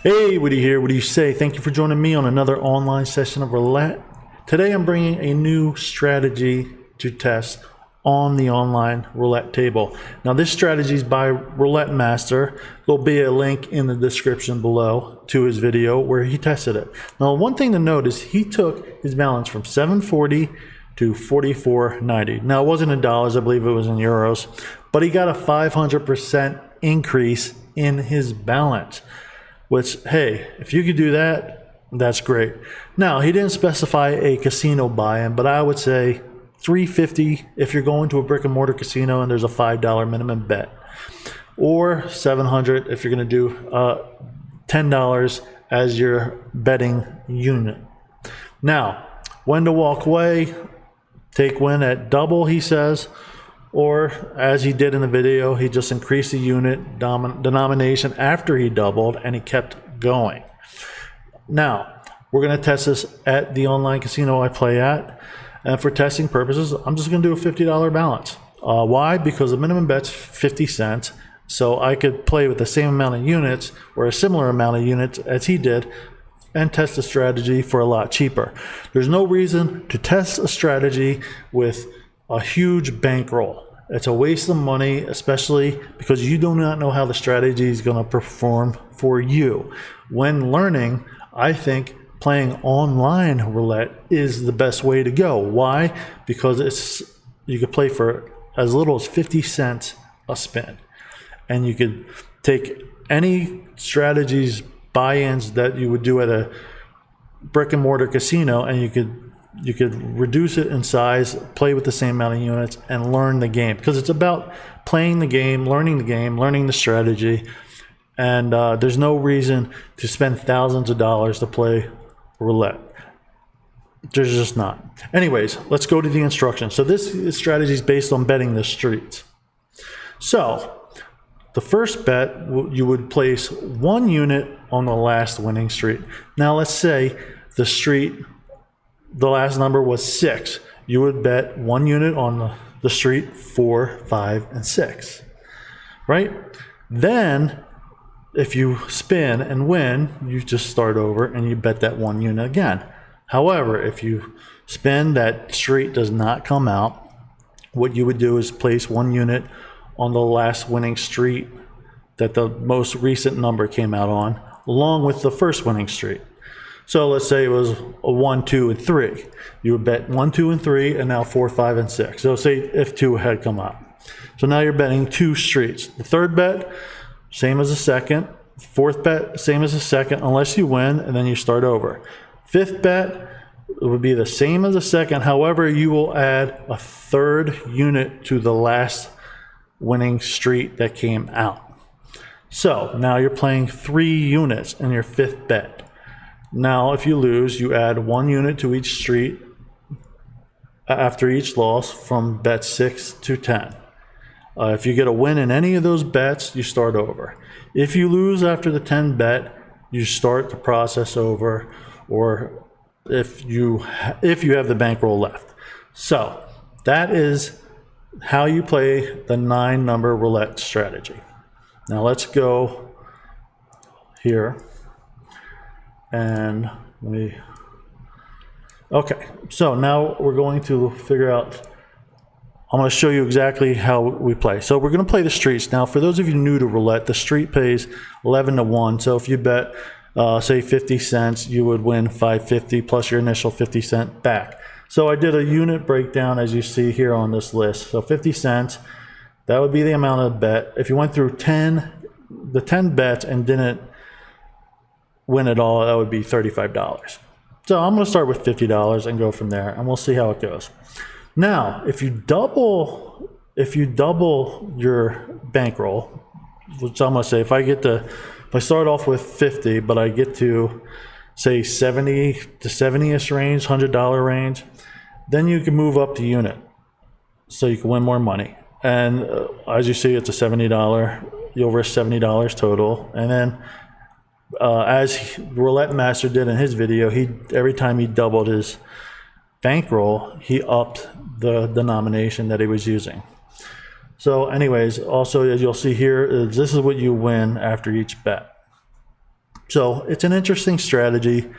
Hey, Woody here. What do you say? Thank you for joining me on another online session of Roulette. Today I'm bringing a new strategy to test on the online roulette table. Now this strategy is by Roulette Master. There'll be a link in the description below to his video where he tested it. Now one thing to note is he took his balance from 740 to 44.90. Now it wasn't in dollars, I believe it was in euros, but he got a 500% increase in his balance. Which, hey, if you could do that, that's great. Now, he didn't specify a casino buy-in, but I would say $350 if you're going to a brick and mortar casino and there's a $5 minimum bet. Or $700 if you're going to do $10 as your betting unit. Now, when to walk away, take win at double, he says. Or, as he did in the video, he just increased the unit denomination after he doubled, and he kept going. Now, we're going to test this at the online casino I play at. And for testing purposes, I'm just going to do a $50 balance. Why? Because the minimum bet's 50 cents. So I could play with the same amount of units, or a similar amount of units as he did, and test the strategy for a lot cheaper. There's no reason to test a strategy with a huge bankroll. It's a waste of money, especially because you do not know how the strategy is going to perform for you. When learning, I think playing online roulette is the best way to go. Why? Because you could play for as little as 50 cents a spin. And you could take any strategies, buy-ins that you would do at a brick and mortar casino, and you could reduce it in size, play with the same amount of units, and learn the game. Because it's about playing the game, learning the strategy, and there's no reason to spend thousands of dollars to play roulette. There's just not. Anyways, let's go to the instructions. So this strategy is based on betting the streets. So the first bet, you would place 1 unit on the last winning street. Now let's say the last number was 6. You would bet 1 unit on the street 4, 5, and 6, right? Then, if you spin and win, you just start over and you bet that 1 unit again. However, if you spin, that street does not come out, what you would do is place 1 unit on the last winning street that the most recent number came out on, along with the first winning street. So let's say it was a 1, 2, and 3. You would bet 1, 2, and 3, and now 4, 5, and 6. So say if 2 had come up. So now you're betting 2 streets. The third bet, same as the second. Fourth bet, same as the second, unless you win, and then you start over. Fifth bet, it would be the same as the second. However, you will add a 3rd unit to the last winning street that came out. So now you're playing 3 units in your 5th bet. Now, if you lose, you add 1 unit to each street after each loss from bet 6 to 10. If you get a win in any of those bets, you start over. If you lose after the 10 bet, you start the process over, or if you have the bankroll left. So that is how you play the 9-number roulette strategy. Now let's go here. And okay, so now we're going to figure out, I'm going to show you exactly how we play. So we're going to play the streets. Now, for those of you new to roulette, the street pays 11 to 1. So if you bet, say 50 cents, you would win 550 plus your initial 50 cent back. So I did a unit breakdown, as you see here on this list. So 50 cents, that would be the amount of bet. If you went through the 10 bets and didn't win it all, that would be $35. So I'm going to start with $50 and go from there, and we'll see how it goes. Now, if you double your bankroll, which I'm going to say, if I start off with 50, but I get to say 70 to 70-ish range, $100 range, then you can move up the unit, so you can win more money. And as you see, it's a $70. You'll risk $70 total, and then as Roulette Master did in his video, every time he doubled his bankroll, he upped the denomination that he was using. So anyways, also as you'll see here, this is what you win after each bet. So it's an interesting strategy.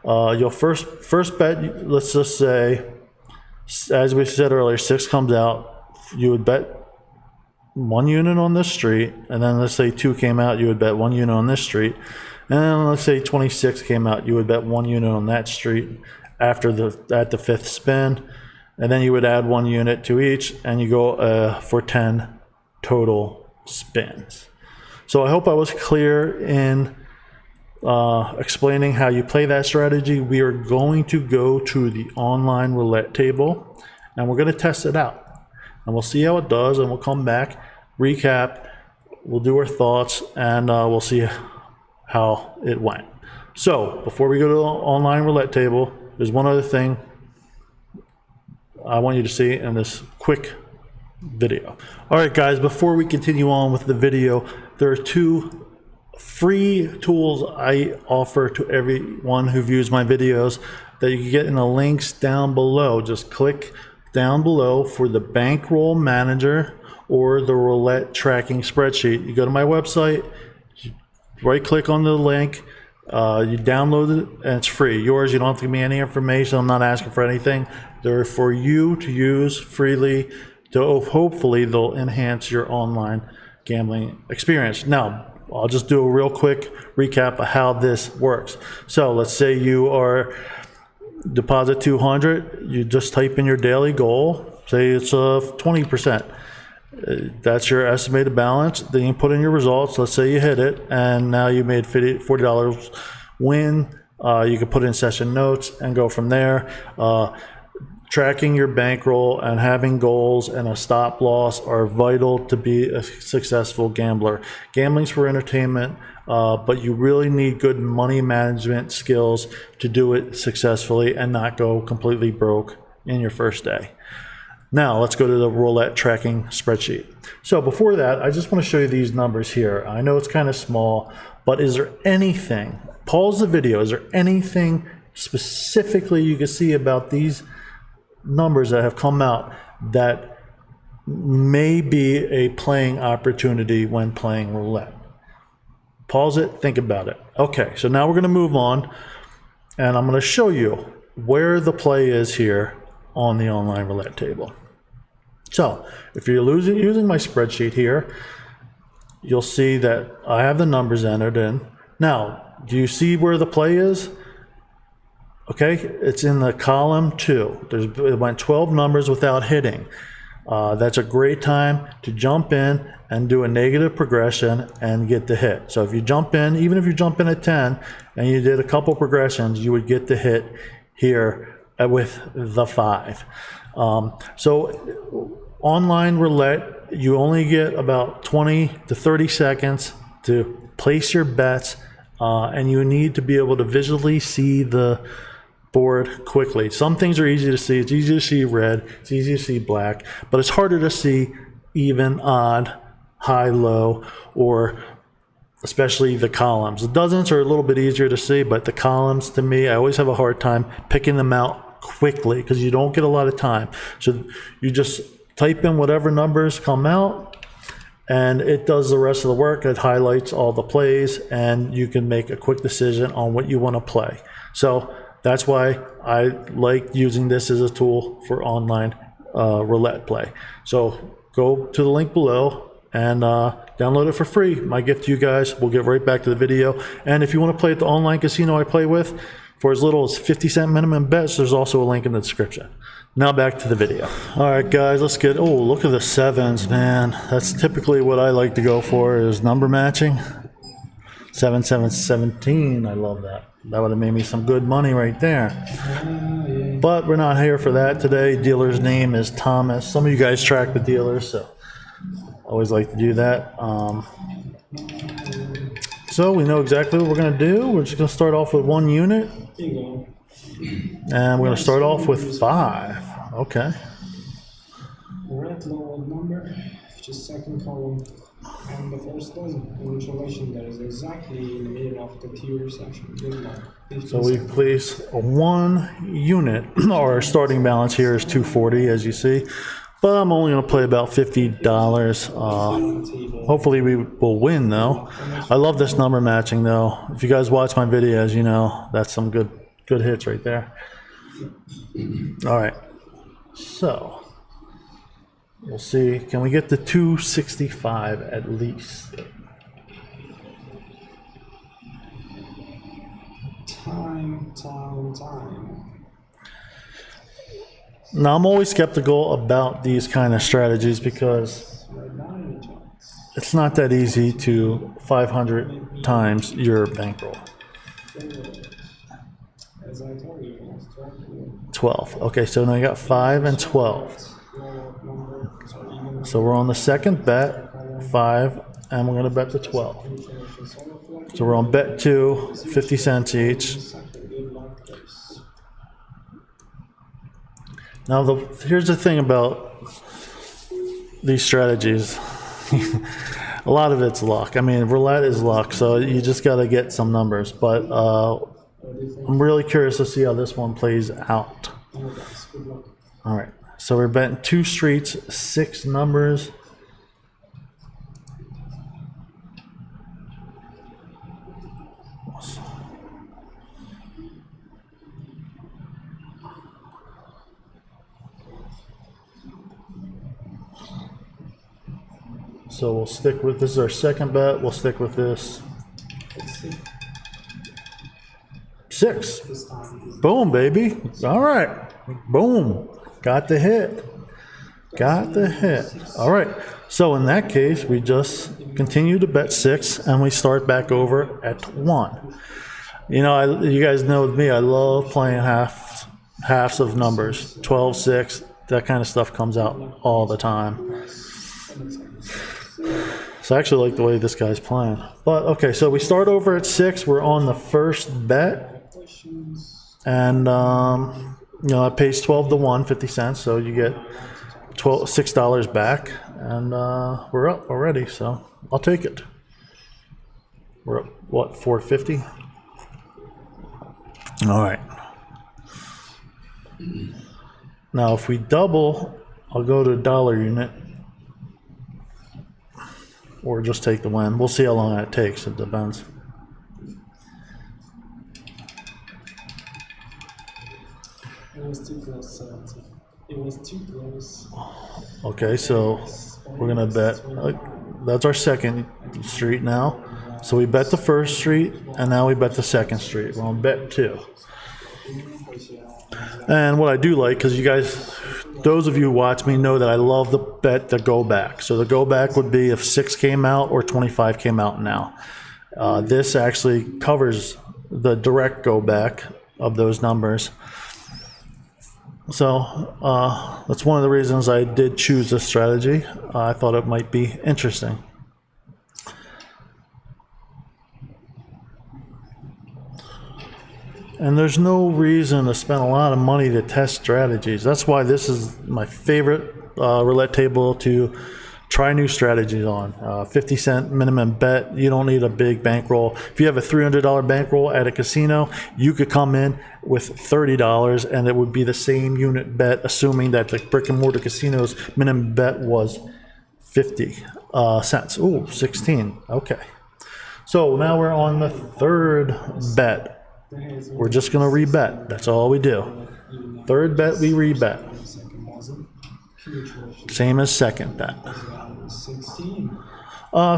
You'll first bet, let's just say, as we said earlier, 6 comes out, you would bet 1 unit on this street, and then let's say 2 came out, you would bet 1 unit on this street, and then let's say 26 came out, you would bet 1 unit on that street at the 5th spin, and then you would add 1 unit to each, and you go for 10 total spins. So I hope I was clear in explaining how you play that strategy. We are going to go to the online roulette table and we're going to test it out, and we'll see how it does, and we'll come back, recap, we'll do our thoughts, and we'll see how it went. So before we go to the online roulette table, there's one other thing I want you to see in this quick video. All right, guys, before we continue on with the video, there are 2 free tools I offer to everyone who views my videos that you can get in the links down below. Just click down below for the bankroll manager or the roulette tracking spreadsheet. You go to my website, you right click on the link, you download it, and it's free. Yours, you don't have to give me any information. I'm not asking for anything. They're for you to use freely. To hopefully they'll enhance your online gambling experience. Now, I'll just do a real quick recap of how this works. So let's say you are deposit 200, you just type in your daily goal, say it's 20%. That's your estimated balance. Then you put in your results. Let's say you hit it, and now you made $40 win. You can put in session notes and go from there. Tracking your bankroll and having goals and a stop loss are vital to be a successful gambler. Gambling's for entertainment, but you really need good money management skills to do it successfully and not go completely broke in your first day. Now let's go to the roulette tracking spreadsheet. So before that, I just want to show you these numbers here. I know it's kind of small, but is there anything, pause the video, is there anything specifically you can see about these numbers that have come out that may be a playing opportunity when playing roulette? Pause it, think about it. Okay, so now we're going to move on, and I'm going to show you where the play is here on the online roulette table. So if you're using my spreadsheet here, you'll see that I have the numbers entered in. Now, do you see where the play is? Okay, it's in the column 2. It went 12 numbers without hitting. That's a great time to jump in and do a negative progression and get the hit. So if you jump in, even if you jump in at 10 and you did a couple progressions, you would get the hit here with the 5. So online roulette, you only get about 20 to 30 seconds to place your bets, and you need to be able to visually see the board quickly. Some things are easy to see. It's easy to see red, it's easy to see black, but it's harder to see even, odd, high, low, or especially the columns. The dozens are a little bit easier to see, but the columns, to me, I always have a hard time picking them out quickly because you don't get a lot of time. So you just type in whatever numbers come out, and it does the rest of the work. It highlights all the plays, and you can make a quick decision on what you want to play. So that's why I like using this as a tool for online roulette play. So go to the link below and download it for free. My gift to you guys. We'll get right back to the video. And if you want to play at the online casino I play with, for as little as 50-cent minimum bets, there's also a link in the description. Now back to the video. All right, guys, let's get, oh, look at the 7s, man. That's typically what I like to go for, is number matching. 7, 7, 17, I love that. That would have made me some good money right there. But we're not here for that today. Dealer's name is Thomas. Some of you guys track the dealers, so I always like to do that. So we know exactly what we're going to do. We're just going to start off with 1 unit. And we're going to start off with 5. Okay. Red lowered number, just second column. And the first one, congratulations, that is exactly in the middle of the tier section. Good luck. So we place a 1 unit. Our starting balance here is 240, as you see. But I'm only going to play about $50. Hopefully we will win, though. I love this number matching, though. If you guys watch my videos, you know that's some good hits right there. All right. So we'll see. Can we get to 265 at least? Time. Now, I'm always skeptical about these kind of strategies because it's not that easy to 500 times your bankroll. As I told you, 12. Okay, so now you got 5 and 12. So we're on the second bet, 5, and we're going to bet the 12. So we're on bet 2, 50 cents each. Now, here's the thing about these strategies. A lot of it's luck. I mean, roulette is luck, so you just got to get some numbers. But I'm really curious to see how this one plays out. All right, so we're betting 2 streets, 6 numbers. So we'll stick with, this is our second bet, we'll stick with this. 6. Boom, baby. All right. Boom. Got the hit. Got the hit. All right. So in that case, we just continue to bet 6 and we start back over at 1. You know, you guys know me, I love playing halves of numbers. 12, 6, that kind of stuff comes out all the time. So I actually like the way this guy's playing. But okay, so we start over at 6. We're on the first bet. And, you know, it pays 12 to 1, 50 cents. So you get $6 back. And we're up already, so I'll take it. We're up, what, $4.50? All right. Now, if we double, I'll go to dollar unit. Or just take the win. We'll see how long that takes. It depends. It was too close. It was too close. Okay, so we're gonna bet. That's our second street now. So we bet the first street, and now we bet the second street. We're on bet 2. And what I do like, because you guys, those of you who watch me know that I love the bet the go back. So the go back would be if 6 came out or 25 came out now. This actually covers the direct go back of those numbers. So that's one of the reasons I did choose this strategy. I thought it might be interesting. And there's no reason to spend a lot of money to test strategies. That's why this is my favorite roulette table to try new strategies on. 50 cent minimum bet. You don't need a big bankroll. If you have a $300 bankroll at a casino, you could come in with $30 and it would be the same unit bet, assuming that the brick and mortar casino's minimum bet was 50 cents. Ooh, 16. Okay. So now we're on the third bet. We're just going to rebet. That's all we do. Third bet, we rebet. Same as second bet.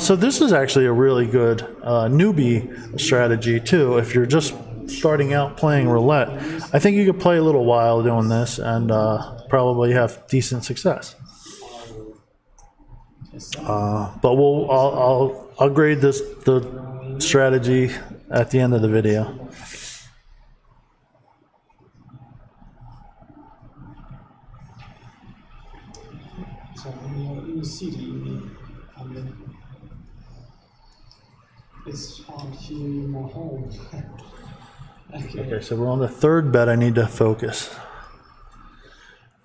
So this is actually a really good newbie strategy too. If you're just starting out playing roulette, I think you could play a little while doing this and probably have decent success. But I'll grade the strategy at the end of the video. So in the city, it's hard here in my home. Okay, so we're on the third bet. I need to focus.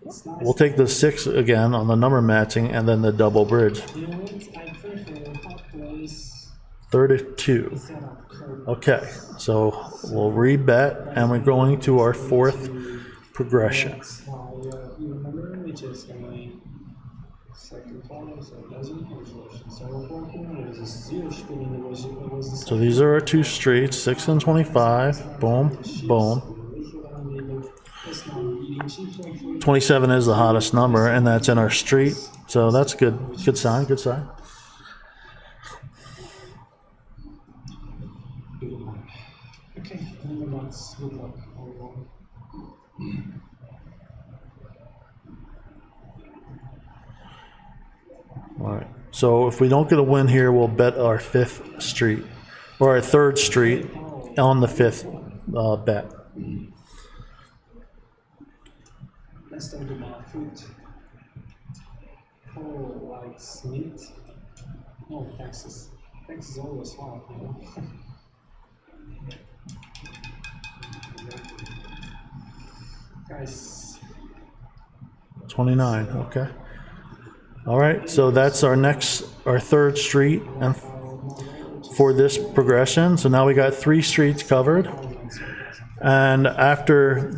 Nice. We'll take the 6 again on the number matching and then the double bridge. You know what? I prefer hot place. 32. Okay, so we'll rebet and we're going to our fourth progression. You remember which is going Second column, so it doesn't congratulations. So we're working with a zero spinning was the So these are our two streets, 6 and 25. Boom, boom. 27 is the hottest number, and that's in our street. So that's good. Good sign. Good sign. Okay, number that's good luck. All right. So if we don't get a win here, we'll bet our 5th street or our 3rd street on the 5th bet. Let's talk about food. Oh, like meat. No, Texas. Texas is always hot, you know. Guys. 29. Okay. All right. So that's our 3rd street and for this progression. So now we got 3 streets covered. And after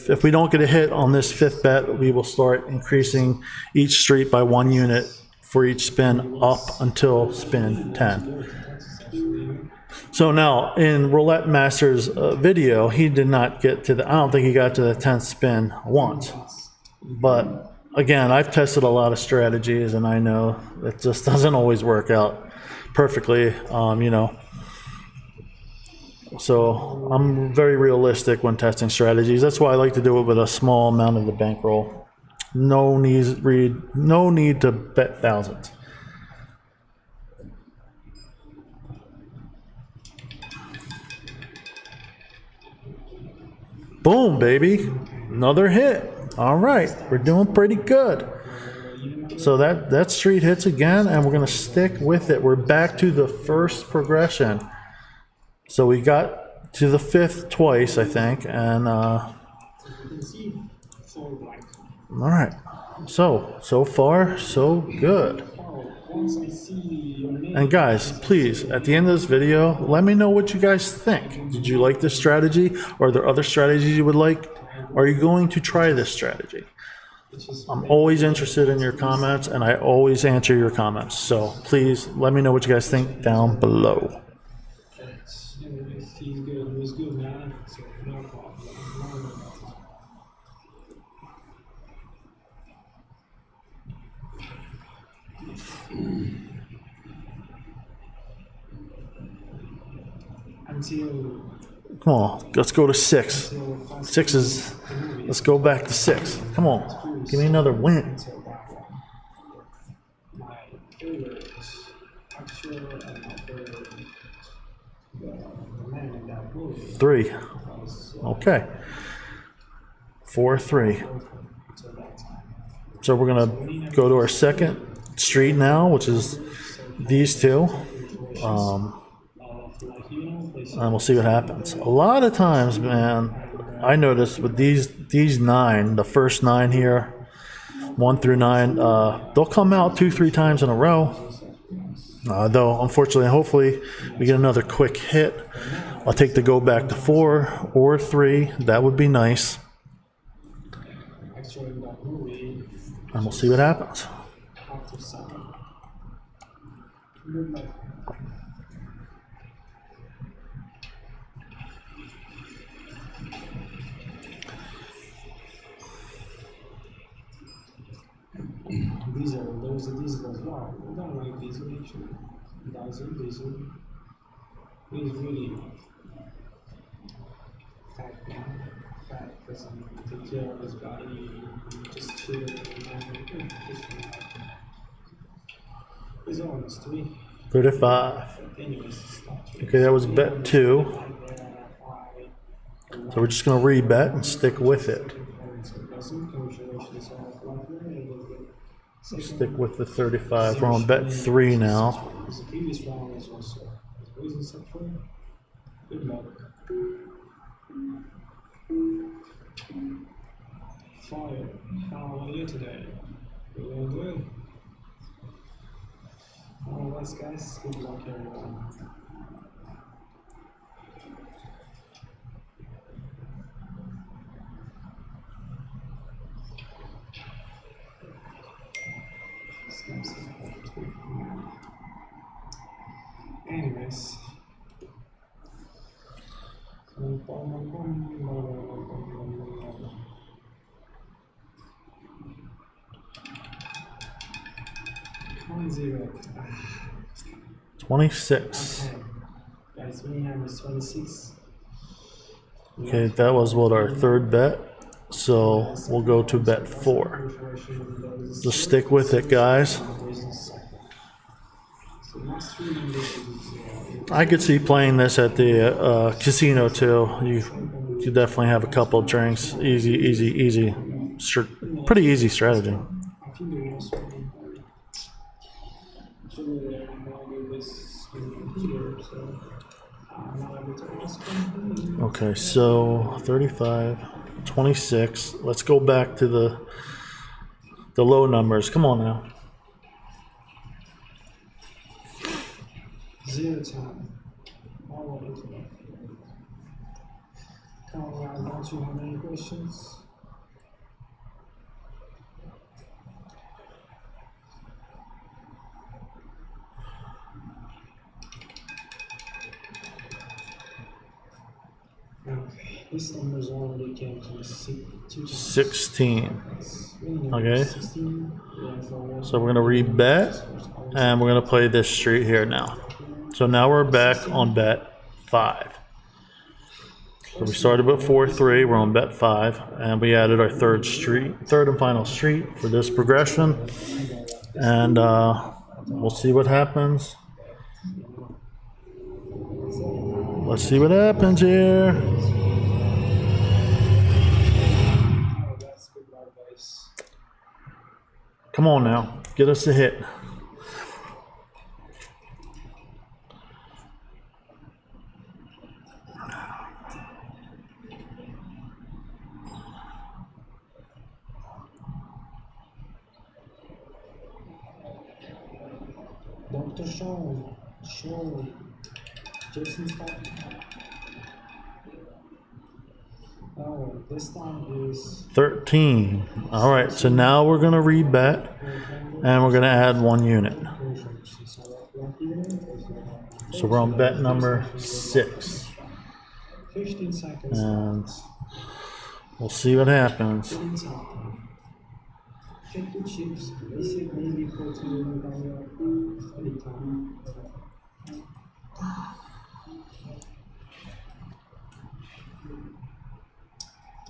if we don't get a hit on this 5th bet, we will start increasing each street by 1 unit for each spin up until spin 10. So now in Roulette Master's video, he did not get to I don't think he got to the 10th spin once. But again, I've tested a lot of strategies and I know it just doesn't always work out perfectly, you know. So I'm very realistic when testing strategies. That's why I like to do it with a small amount of the bankroll. No need to bet thousands. Boom, baby. Another hit. All right, we're doing pretty good. So that street hits again, and we're going to stick with it. We're back to the first progression. So we got to the 5th twice, I think, and all right. So far, so good. And guys, please, at the end of this video, let me know what you guys think. Did you like this strategy? Or are there other strategies you would like? Are you going to try this strategy? I'm always interested in your comments, and I always answer your comments. So please let me know what you guys think down below. He's good. He's good, man. So no problem. Until. Come on, let's go to 6. 6 is. Let's go back to 6. Come on, give me another win. My favorite actual man in that movie. 3. Okay. 4, 3. So we're gonna go to our 2nd street now, which is these two. And we'll see what happens. A lot of times, man, I notice with these 9, the first 9 here, 1 through 9, they'll come out 2-3 times in a row. Though, unfortunately, hopefully, we get another quick hit. I'll take the go back to 4 or 3. That would be nice. And we'll see what happens. These are those as well. I don't like these actually. 𝐷𝐻𝑢𝐿. He's really fat man. Fat doesn't take care of his body. Just chill and he's almost 3. 35. Okay, that was bet 2. So we're just going to re-bet and stick with it. Stick with the 35. We're on bet 3 now. Good luck. 5. How are you today? Doing good. Alright, guys. Good luck, everyone. Anyways. 26. Okay. Guys, winning hand is 26. Okay, that was what, our third bet. So we'll go to bet 4. Just stick with it, guys. I could see playing this at the casino too. You definitely have a couple of drinks. Easy. Pretty easy strategy. Okay, so 35, 26. Let's go back to the low numbers. Come on now. 0 time. All over to that. Come on, don't you have any questions? Okay, this numbers already came to 16. Okay. 16. So we're gonna rebet, and we're gonna play this street here now. So now we're back on bet 5. So we started with 4-3. We're on bet 5, and we added our third and final street for this progression, and we'll see what happens. Let's see what happens here. Come on now, get us a hit. Dr. Sean, Jason Scott. Oh, this time is 13. All right, so now we're gonna rebet, and we're gonna add 1 unit. So we're on bet number 6, 15 seconds. and we'll see what happens. Check the chips. They said maybe for any time.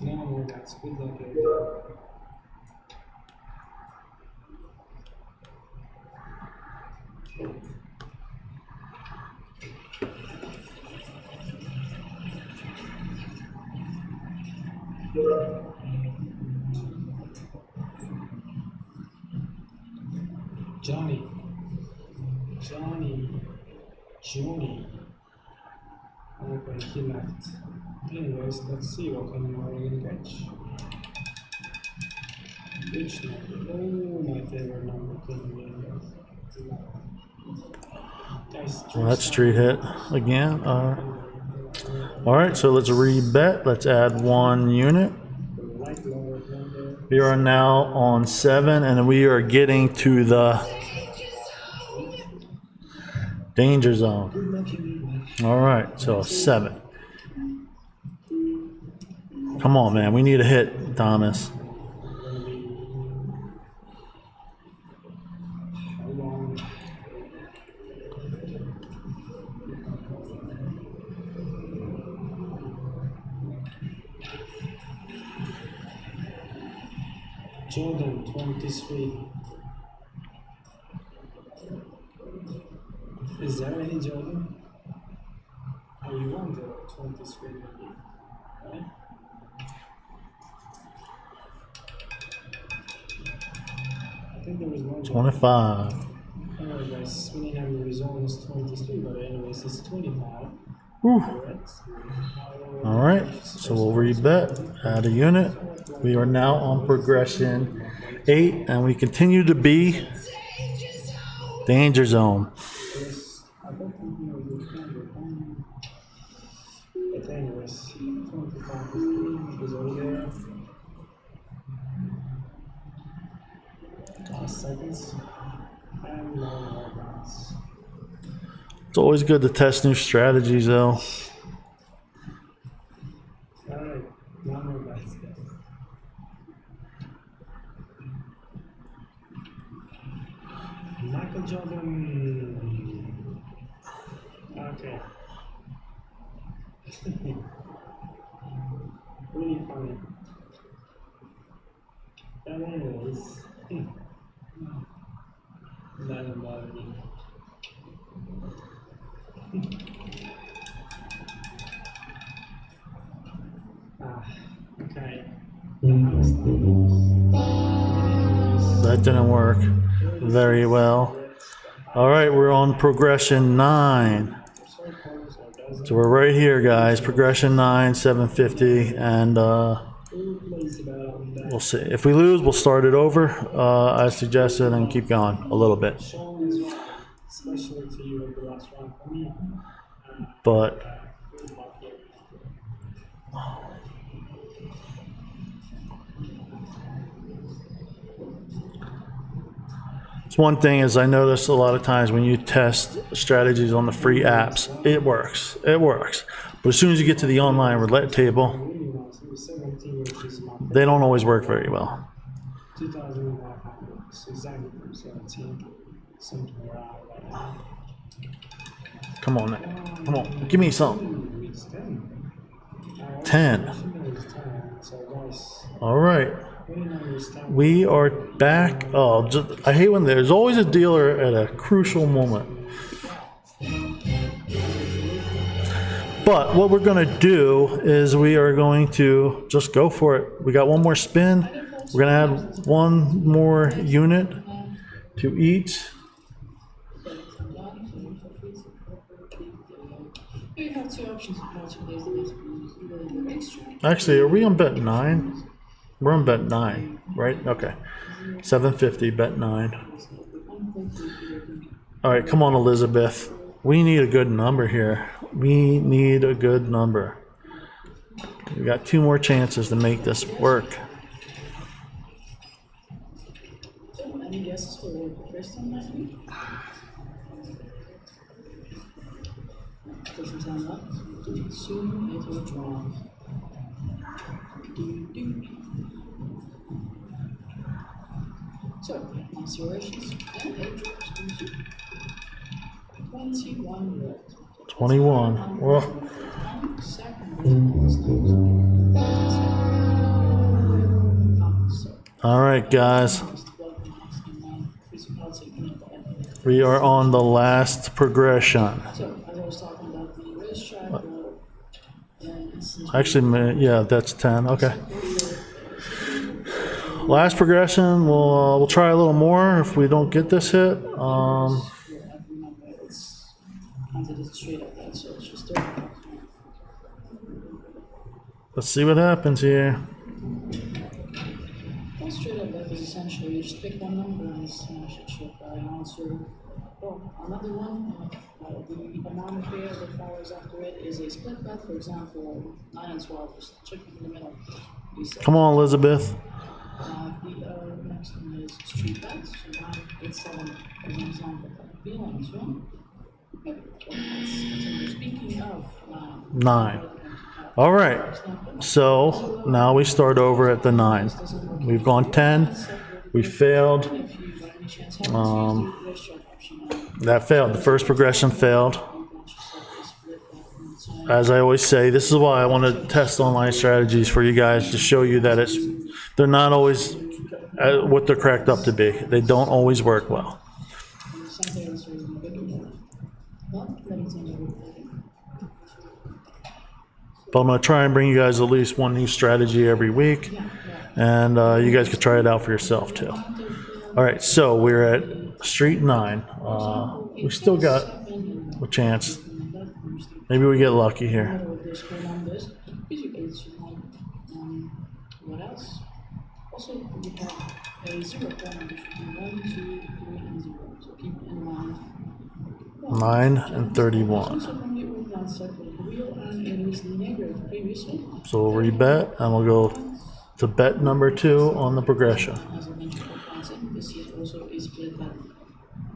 No, that's good luck. Johnny. Okay, he left. Anyways, let's see what kind of 𝐷 catch. Which number? Oh, my favorite number. Well, that's street hit again. All right, so let's rebet. Let's add 1 unit. We are now on 7, and we are getting to the danger zone. All right, so 7. Come on, man. We need a hit, Thomas. Jordan, 23. Is there any Jordan? Oh, you want the 23 maybe, right? I think there was one. 25. Alright guys, winning number is almost 23, but anyways, it's 25. All right, so we'll rebet, add a unit. We are now on progression 8, and we continue to be danger zone. But anyways, 25 is over there. 5 seconds. And no more bets. It's always good to test new strategies, though. Alright, no more bets, guys. Michael Jordan. Okay. Really funny. That is. Doesn't bother me. Okay. That didn't work very well. All right, we're on progression 9. So we're right here, guys. Progression 9, 750, and we'll see. If we lose, we'll start it over, as suggested, and keep going a little bit. Especially to you in the last round for me. But it's one thing is I notice a lot of times when you test strategies on the free apps, it works. It works. But as soon as you get to the online roulette table, they don't always work very well. 2017, something around like that. Come on, Nick. Come on. Give me some. 10. All right. We are back. Oh, I hate when there's always a dealer at a crucial moment. But what we're going to do is we are going to just go for it. We got one more spin. We're going to add one more unit to each. Actually, are we on bet 9? We're on bet 9, right? Okay. 750, bet 9. All right, come on, Elizabeth. We need a good number here. We need a good number. We got 2 more chances to make this work. Any guesses for the first time last week? Doesn't sound up. Soon it will draw. So, considerations and age into 21 red. 21. Well, all right, guys. We are on the last progression. So, as I was talking about the racetrack, Actually, yeah, that's 10. Okay. Last progression. We'll try a little more if we don't get this hit. Let's see what happens here. Well, straight up bet is essentially you just pick one number and smash it shit by answer. Well, another one, the amount of pair that follows after it is a split bet. For example, 9 and 12, just chicken in the middle. Come on, Elizabeth. The next one is street bet. So 9, 8, 7, for example, feeling so. Speaking of 9. All right. So now we start over at the 9. We've gone 10. We failed. That failed. The first progression failed. As I always say, this is why I want to test online strategies for you guys to show you that they're not always what they're cracked up to be. They don't always work well. But I'm going to try and bring you guys at least one new strategy every week, and you guys can try it out for yourself too. All right, so we're at Street 9. We still got a chance. Maybe we get lucky here. What else? Also, we have a 0 point between 1, 2, 3, and 0. So keep in mind. 9 and 31. So we'll rebet, and we'll go to bet number 2 on the progression.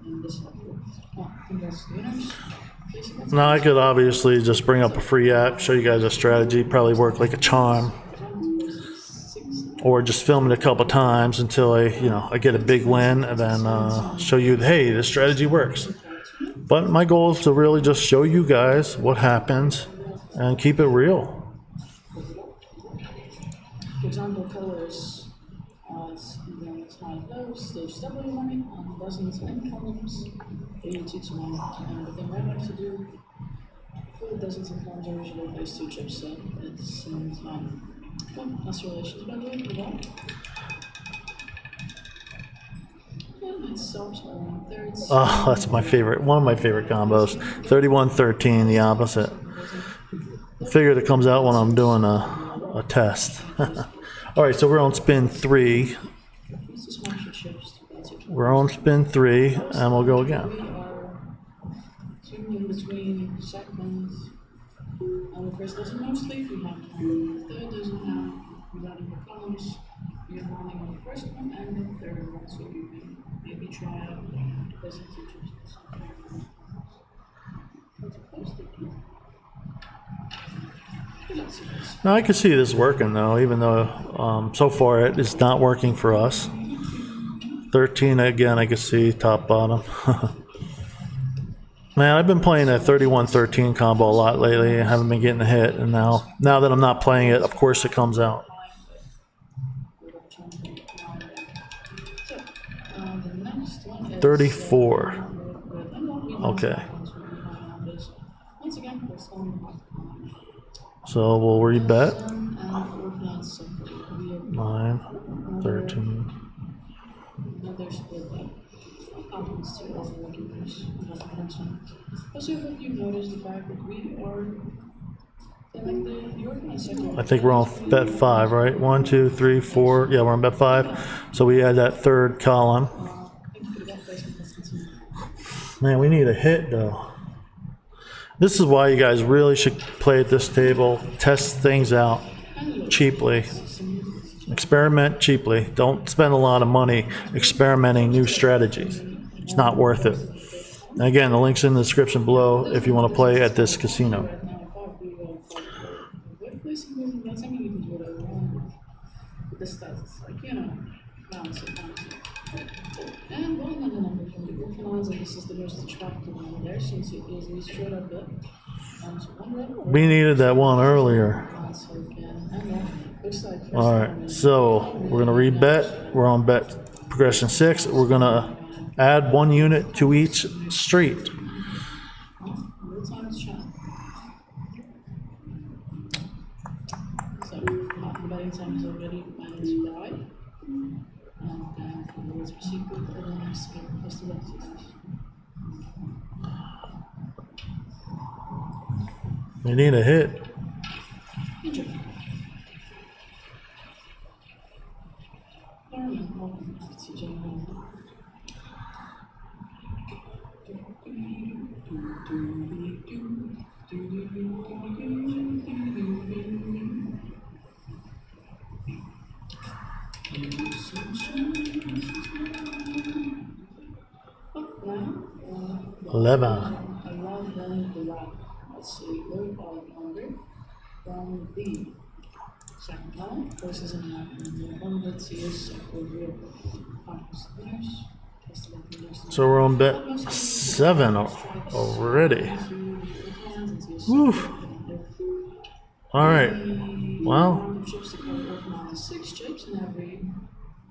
and this level. Congrats to the winners. Now I could obviously just bring up a free app, show you guys a strategy, probably work like a charm, or just film it a couple times until I get a big win, and then show you, hey, this strategy works. But my goal is to really just show you guys what happens and keep it real. For example, colors, it's high low, stage W limit, and dozens and columns, 𝐷𝐻𝐷 and the thing I like to do for dozens and columns, I usually place 2 chips at the same time. Well, that's relations by the way, with that. And it stops around thirds. Oh, that's my favorite, one of my favorite combos. 31-13, the opposite. Figured it comes out when I'm doing a test. All right, so we're on spin 3. We're on spin 3, and we'll go again. We are tuned in between seconds and the first dozen mostly. We have the third dozen now. We got in the columns. We are running on the first one and the third one, so you can maybe try out dozen teachers. Now I can see this working though, even though so far it is not working for us. 13 again, I can see top bottom. Man, I've been playing that 31-13 combo a lot lately. I haven't been getting a hit, and now that I'm not playing it, of course it comes out. The next one is 34. Okay. Once again, we're starting off. So we'll rebet. And organize separately. We have 9, 13. another split that happens to all the regulars. Also, I hope you've noticed the fact that we are like the organized separately. I think we're on bet 5, right? 1, 2, 3, 4. Yeah, we're on bet 5. So we add that third column. Thank you for that placement. Man, we need a hit though. This is why you guys really should play at this table, test things out cheaply, experiment cheaply. Don't spend a lot of money experimenting new strategies. It's not worth it. And again, the link's in the description below if you want to play at this casino. And one other number from the 𝐷𝐻𝐷, this is the most attractive one there since it is a straight up bet. We needed that one earlier. All right, so we're gonna rebet. We're on bet progression 6. We're gonna add 1 unit to each street. So, the betting time is already -5. And let's proceed with the next game. Just the next exercise. We need a hit. I 11. love them the right. Let's see, low odd number from the second column versus a one that is real. So we're on bet 7 already. Woo. All right. Well, 6 chips, and every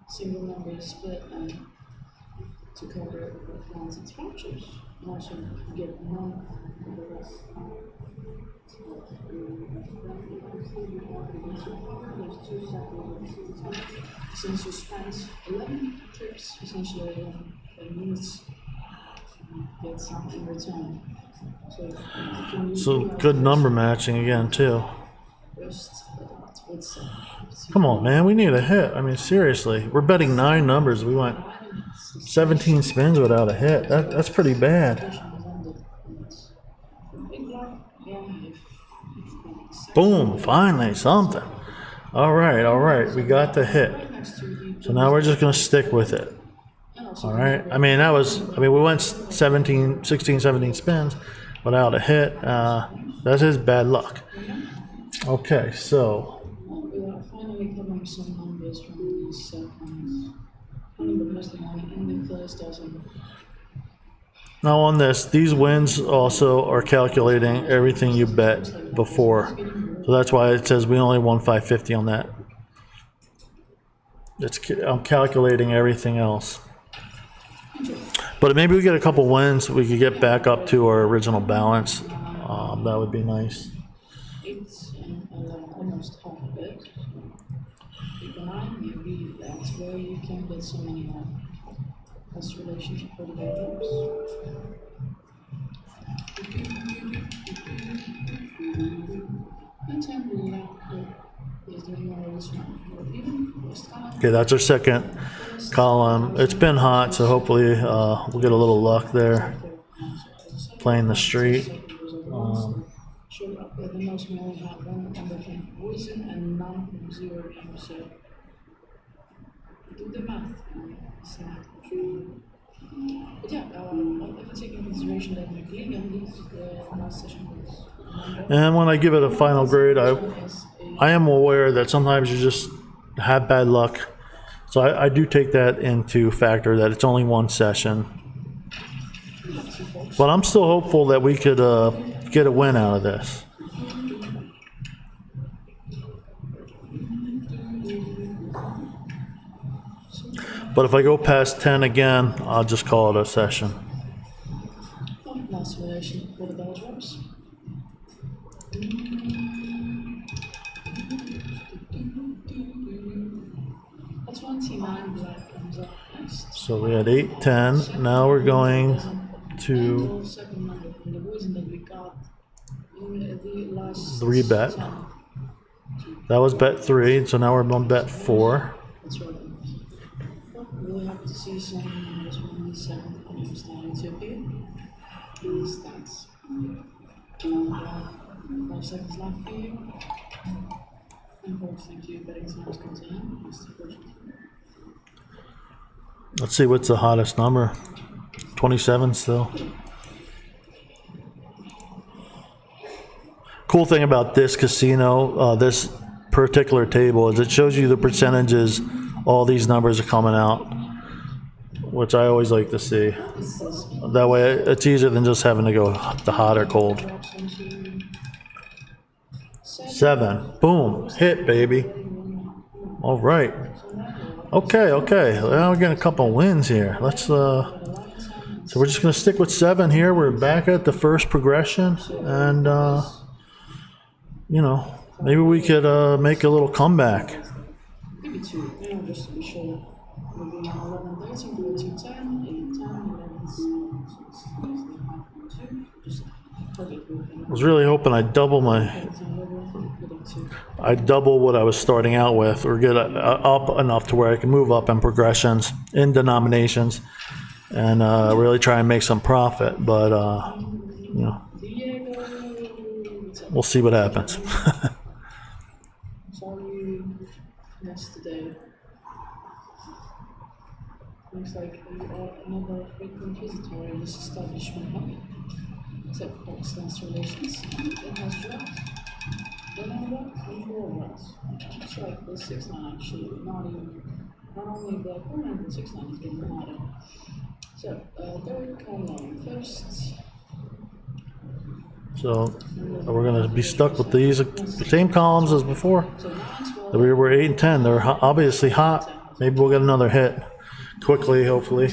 single number is split and to cover rounds and 12 chips. And also get one of the rest. There's 2 separate. Since you spent 11 trips, essentially, it means get something in return. so good number matching again too. Come on, man. We need a hit. I mean, seriously. We're betting 9 numbers. We went 17 spins without a hit. That's pretty bad. Boom. Finally, something. All right. We got the hit. So now we're just going to stick with it. also All right. I mean, we went 16, 17 spins without a hit. That's his bad luck. Okay, so We are finally covering some numbers from these seconds. Only because the one in the first dozen. now on this, these wins also are calculating everything you bet before. So that's why it says we only won 550 on that. I'm calculating everything else. But maybe we get a couple wins, we could get back up to our original balance. That would be nice. 8 and 11, almost half of it. 8 and 9, maybe that's where you can get so many more. That's the relationship for the bedrooms. And 10 Roulette is doing more of this one. Okay, that's our second column. It's been hot, so hopefully we'll get a little luck there. Playing the street. Showed up at the most we only had one number from 𝐁udget and none from 𝐁, so do the math. But yeah, if you take into consideration that my league and the last session was And when I give it a final grade, I am aware that sometimes you just have bad luck. So I do take that into factor that it's only one session. But I'm still hopeful that we could get a win out of this. But if I go past 10 again, I'll just call it a session. last relation for the bell drops. A 29 black comes up next. So we had 8, 10. Now we're going to second number from the 𝐁udget that we got in the last 3 bet. 10. That was bet 3, so now we're on bet 4. That's right. We'll have to see some numbers from the seventh and starting to appear. These stats. 5 seconds left for you. And folks, thank you. Betting times continue. That's the first one. Let's see what's the hottest number. 27 still. Cool thing about this casino, this particular table, is it shows you the percentages all these numbers are coming out, which I always like to see. That way it's easier than just having to go the hot or cold. 7. Boom. Hit, baby. All right. Okay. Now we're getting a couple wins here. Let's so we're just going to stick with 7 here. We're back at the first progression, and you know, maybe we could make a little comeback. Maybe 2, just to be sure. Maybe 11, 13, 14, 10, 8, 10, 11, 2. Just I was really hoping I'd double what I was starting out with, or get up enough to where I can move up in progressions, in denominations, and really try and make some profit. But you know, we'll see what happens. Sorry, yesterday. Looks like you are another frequent visitor in this establishment. Except for extensive relations, it has dropped. Then I got control rights. It's like the 6-9 actually, not only the 4-9, but 6-9 is getting hotter. So, third column first. So we're going to be stuck with these same columns as before. We were 8 and 10. They're obviously hot. Maybe we'll get another hit quickly, hopefully.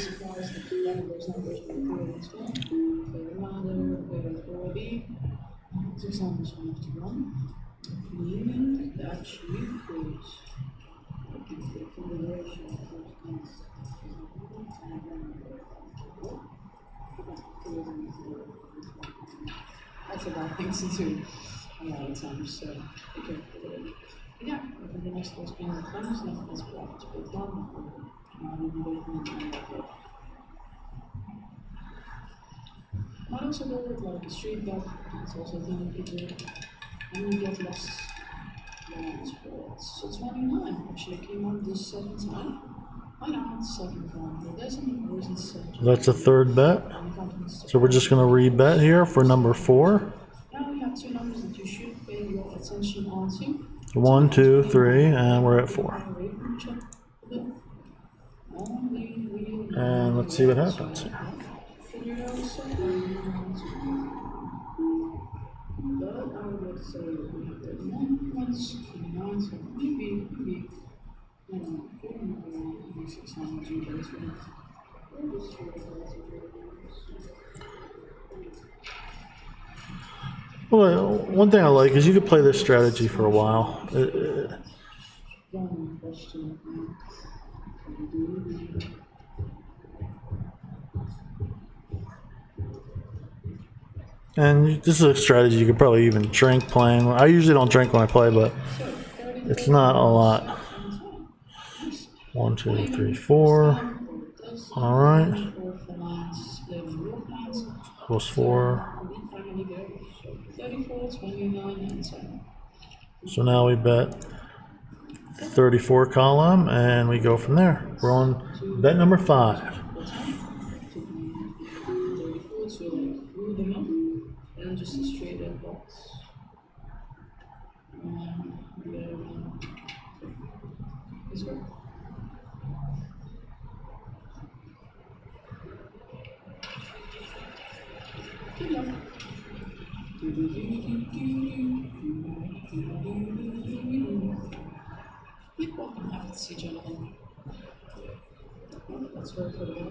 That's a bad thing to do a lot of times, so be careful with it. But yeah, the next one's being the times, nothing is blocked to be done. Might also go with like a street bet, it's also a thing you could do. And you get less rounds for it. So 29 actually came out this second time. Why not? Second column. It doesn't wasn't set. That's a third bet. So we're just going to rebet here for number 4. Now we have two numbers that you should pay your attention on to. 1, 2, 3, and we're at 4. And let's see what happens. But I would say we have 31, 29, so maybe, I don't know, 600 units. Well, one thing I like is you could play this strategy for a while. And this is a strategy you could probably even drink playing. I usually don't drink when I play, but it's not a lot. 1, 2, 3, 4. All right. Plus 4. So now we bet 34 column, and we go from there. We're on bet number 5. And just a straight up box. This one. Good luck. You're welcome. Happy to see you, gentlemen. Well, let's go for the one.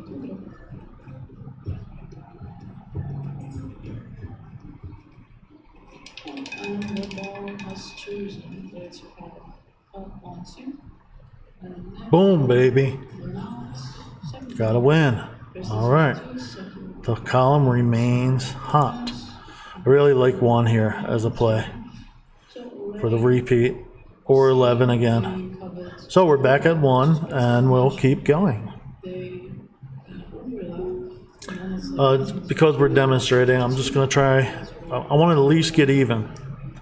And the ball has chosen where to fall up onto. Boom, baby. Gotta win. All right. The column remains hot. I really like 1 here as a play for the repeat, or 11 again. So we're back at 1, and we'll keep going. Because we're demonstrating, I'm just going to try. I want to at least get even.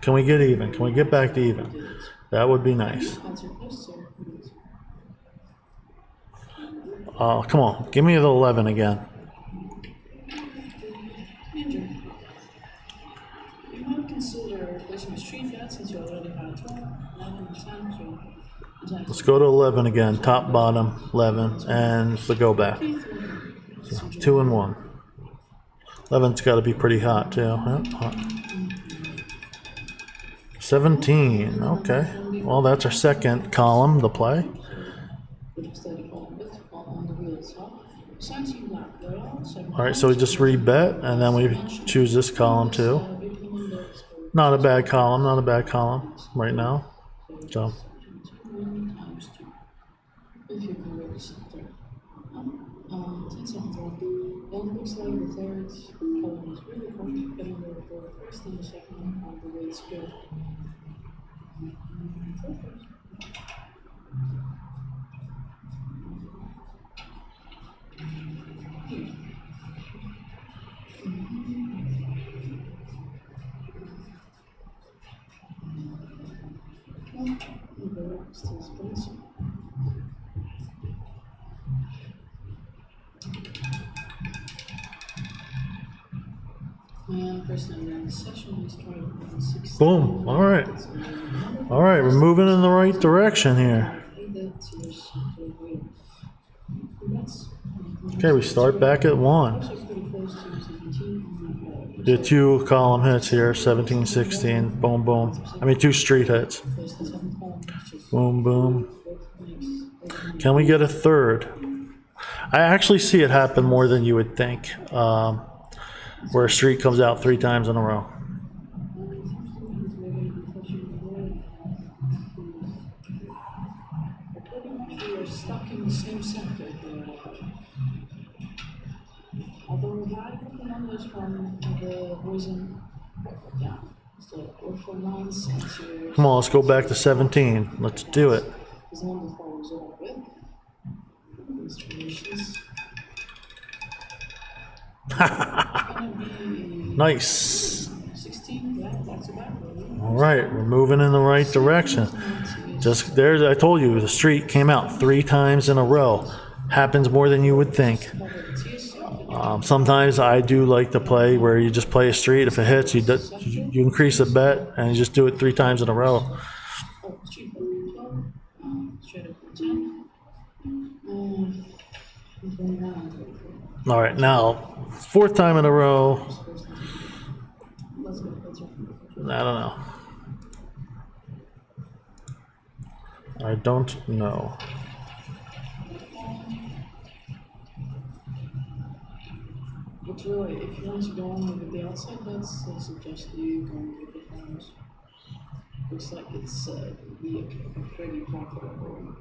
Can we get even? Can we get back to even? That would be nice. Come on, give me the 11 again. You might consider placing a street bet since you already had 12, 11, 10. Let's go to 11 again. Top, bottom, 11, and it's the go back. So 2 and 1. 11's got to be pretty hot too. Yep, hot. 17. Okay. Well, that's our second column to play. All right, so we just rebet, and then we choose this column too. Not a bad column. Not a bad column right now. So. Then looks like the third column is really good, getting rid of the first and the second on the way it's good. Boom. All right. All right. We're moving in the right direction here. Okay, we start back at 1. The 2 column hits here, 17, 16, boom, boom. I mean, 2 street hits. Boom, boom. Can we get a third? I actually see it happen more than you would think, where a street comes out 3 times in a row. Stuck in the same sector. Although we had a couple numbers from the reason, yeah, so we're from 9 cents here. Come on, let's go back to 17. Let's do it. Is the one that follows up with installations. Nice. 16, yeah, back to back. All right, we're moving in the right direction. Just there's, I told you, the street came out 3 times in a row. Happens more than you would think. Sometimes I do like to play where you just play a street. If it hits, you increase the bet and you just do it 3 times in a row. All right, now 4th time in a row. I don't know. I don't know. But really, if you want to go on with the outside bets, I suggest you go with the farmers. Looks like it's be a pretty profitable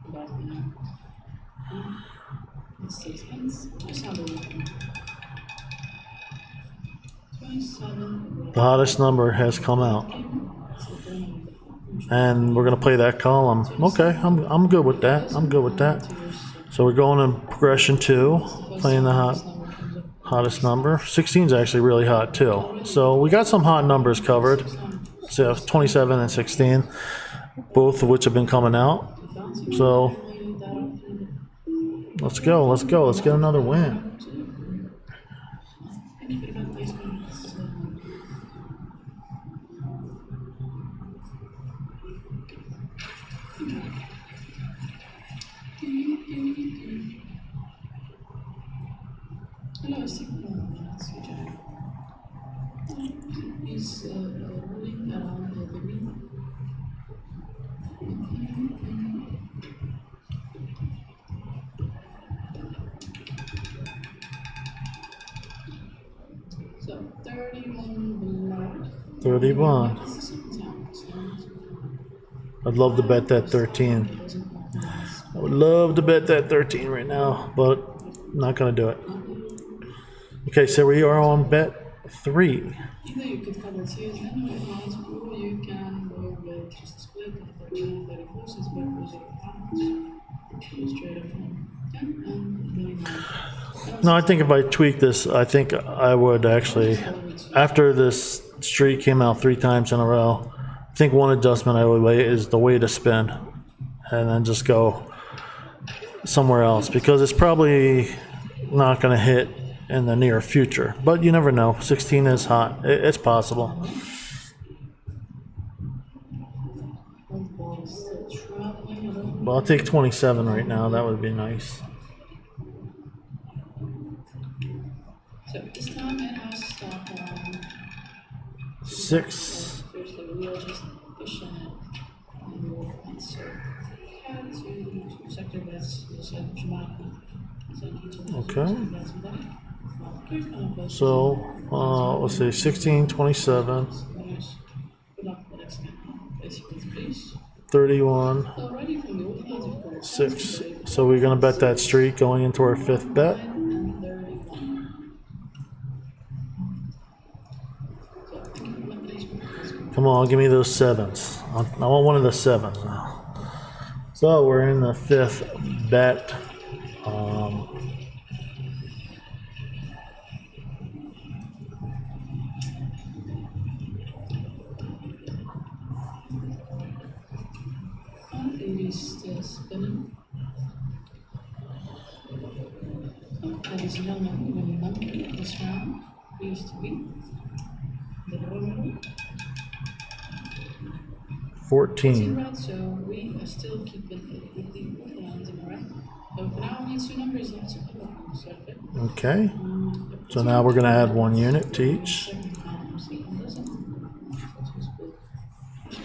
bet now. It's 6 pence. Just have a look. 27. The hottest number has come out. And we're gonna play that column. Okay, I'm good with that. I'm good with that. So we're going in progression 2, playing the hottest number. 16 is actually really hot too. So we got some hot numbers covered. So 27 and 16, both of which have been coming out. So let's go. Let's get another win. Hello, is rolling around the green. So 31 31. I'd love to bet that 13. I would love to bet that 13 right now, but I'm not gonna do it. Okay, so we are on bet 3. Either you could cover tiers anyway, or you can go with just a split of 13 34 since bet was 0 pounds. Go straight up from 10 and 29. No, I think if I tweak this, I think I would actually, after this streak came out 3 times in a row, I think one adjustment I would weigh is the way to spin, and then just go somewhere else, because it's probably not going to hit in the near future, but you never know. 16 is hot. It's possible. Well, I'll take 27 right now. That would be nice. So this time it has to stop on 6. firstly we are just pushing it and we'll answer to sector bets, so dramatically. Okay. So, let's see, 16, 27, 31, 6. So we're going to bet that streak going into our 5th bet. Come on, give me those 7s. I want one of the 7s now. So we're in the 5th bet. Still spinning. That is no number this round. Used to be the lower 14. right, so we are still keeping with the lines in the right. So for now, only 2 numbers left to cover. Okay. So now we're going to add 1 unit to each. Actually,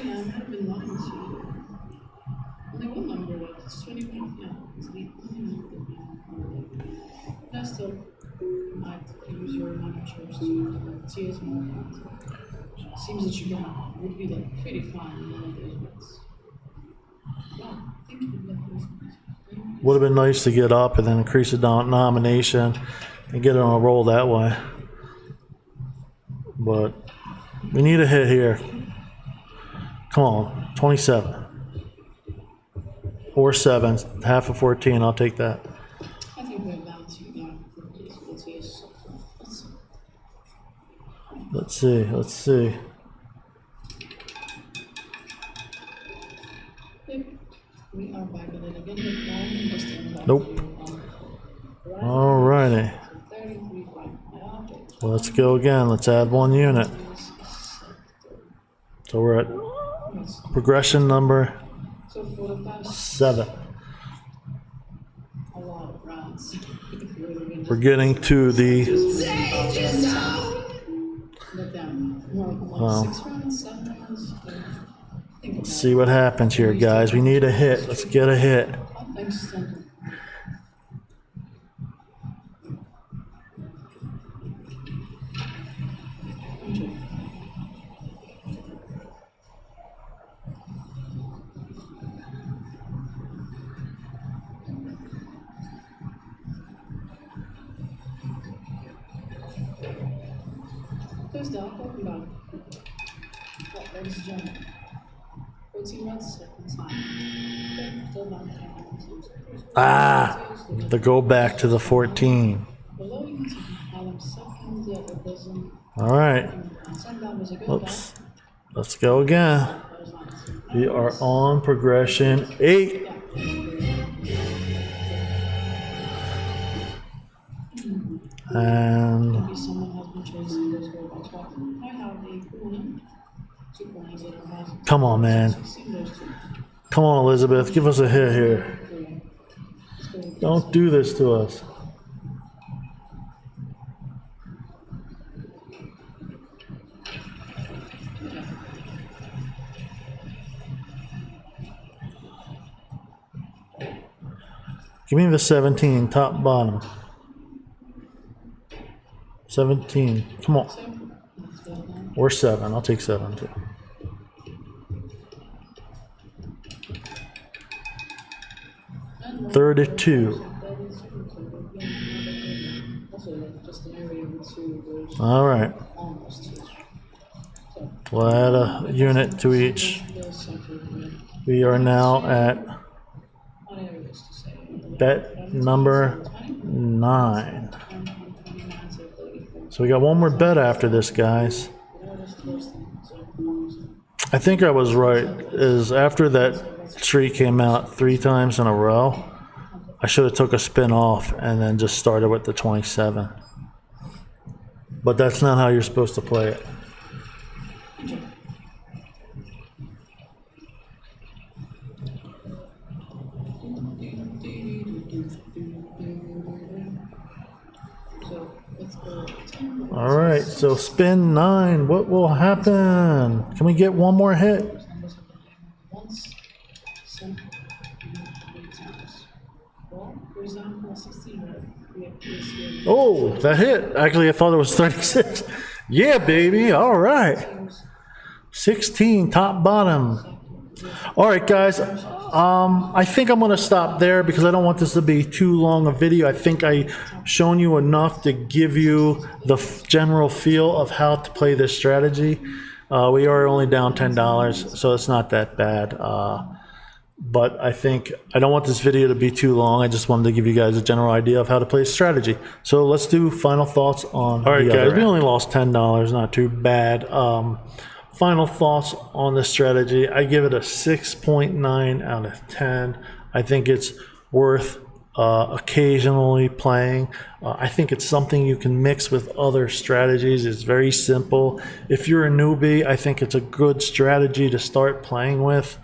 I might have been lying to you. Only 1 number left. It's 21. Yeah, it's the only number. I still might use your number choice to see as more. Seems that you're gonna would be like pretty fine in one of those bets. Yeah, thank you. Would have been nice to get up and then increase the nomination and get it on a roll that way. But we need a hit here. Come on, 27. Or 7, half of 14, I'll take that. I think we're about to go for this. Let's see. Now back at it again with one, this time back Nope. to right. Alrighty. 33.5. Let's go again. Let's add 1 unit. So we're at progression number So for the past 7. a lot of rounds, We're getting to the but then more like 6 rounds, 7 rounds. Think about Let's see what happens here, guys. We need a hit. Let's get a hit. Thanks, Please don't talk about it. What, ladies and gentlemen? 14 minutes, second time. Okay, still not To go back to the 14. below you to item second, the other doesn't. All right. Sundown was a good Oops. Let's go again. We are on progression 8. And Maybe someone has been chasing this whole box back. I have a cool 2.0 come on, man. Come on, Elizabeth. Give us a hit here. Don't do this to us. Give me the 17, top, bottom. 17. Come on. Or 7. I'll take 7 too. $32. All right. We'll add a unit to each. We are now at bet number 9. So we got one more bet after this, guys. I think I was right. Is after that tree came out 3 times in a row, I should have took a spin off and then just started with the 27. But that's not how you're supposed to play it. All right, so spin 9. What will happen? Can we get one more hit? Oh, that hit. Actually, I thought it was 36. Yeah, baby. All right. 16, top, bottom. All right, guys. I think I'm going to stop there because I don't want this to be too long a video. I think I've shown you enough to give you the general feel of how to play this strategy. We are only down $10, so it's not that bad. But I think I don't want this video to be too long. I just wanted to give you guys a general idea of how to play strategy. So let's do final thoughts on. All right, guys, we only lost $10. Not too bad. Final thoughts on the strategy. I give it a 6.9 out of 10. I think it's worth occasionally playing. I think it's something you can mix with other strategies. It's very simple. If you're a newbie, I think it's a good strategy to start playing with.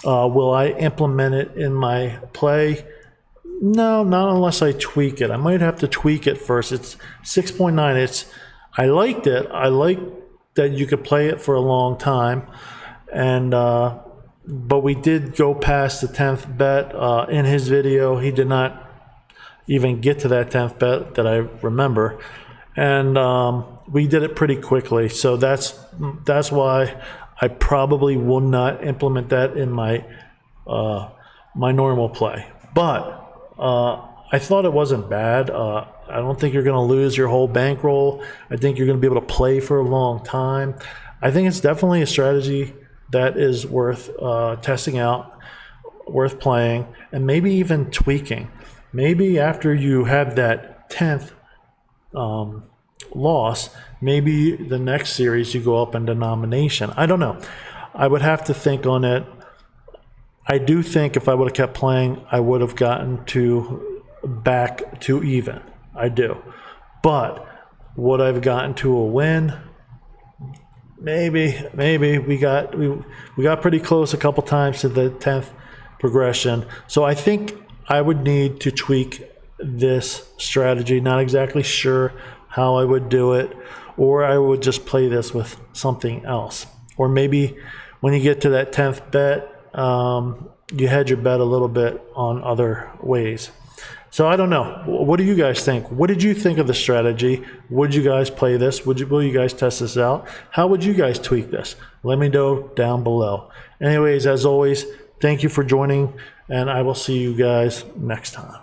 Will I implement it in my play? No, not unless I tweak it. I might have to tweak it first. It's 6.9. I liked it. I like that you could play it for a long time, and but we did go past the 10th bet in his video. He did not even get to that 10th bet that I remember, and we did it pretty quickly. So that's why I probably will not implement that in my my normal play. But I thought it wasn't bad. I don't think you're going to lose your whole bankroll. I think you're going to be able to play for a long time. I think it's definitely a strategy that is worth testing out, worth playing, and maybe even tweaking. Maybe after you have that 10th loss, maybe the next series you go up in denomination. I don't know. I would have to think on it. I do think if I would have kept playing, I would have gotten to back to even. I do. But would I have gotten to a win? Maybe we got pretty close a couple times to the 10th progression. So I think I would need to tweak this strategy. Not exactly sure how I would do it, or I would just play this with something else. Or maybe when you get to that 10th bet, you hedge your bet a little bit on other ways. So I don't know. What do you guys think? What did you think of the strategy? Would you guys play this? Will you guys test this out? How would you guys tweak this? Let me know down below. Anyways, as always, thank you for joining, and I will see you guys next time.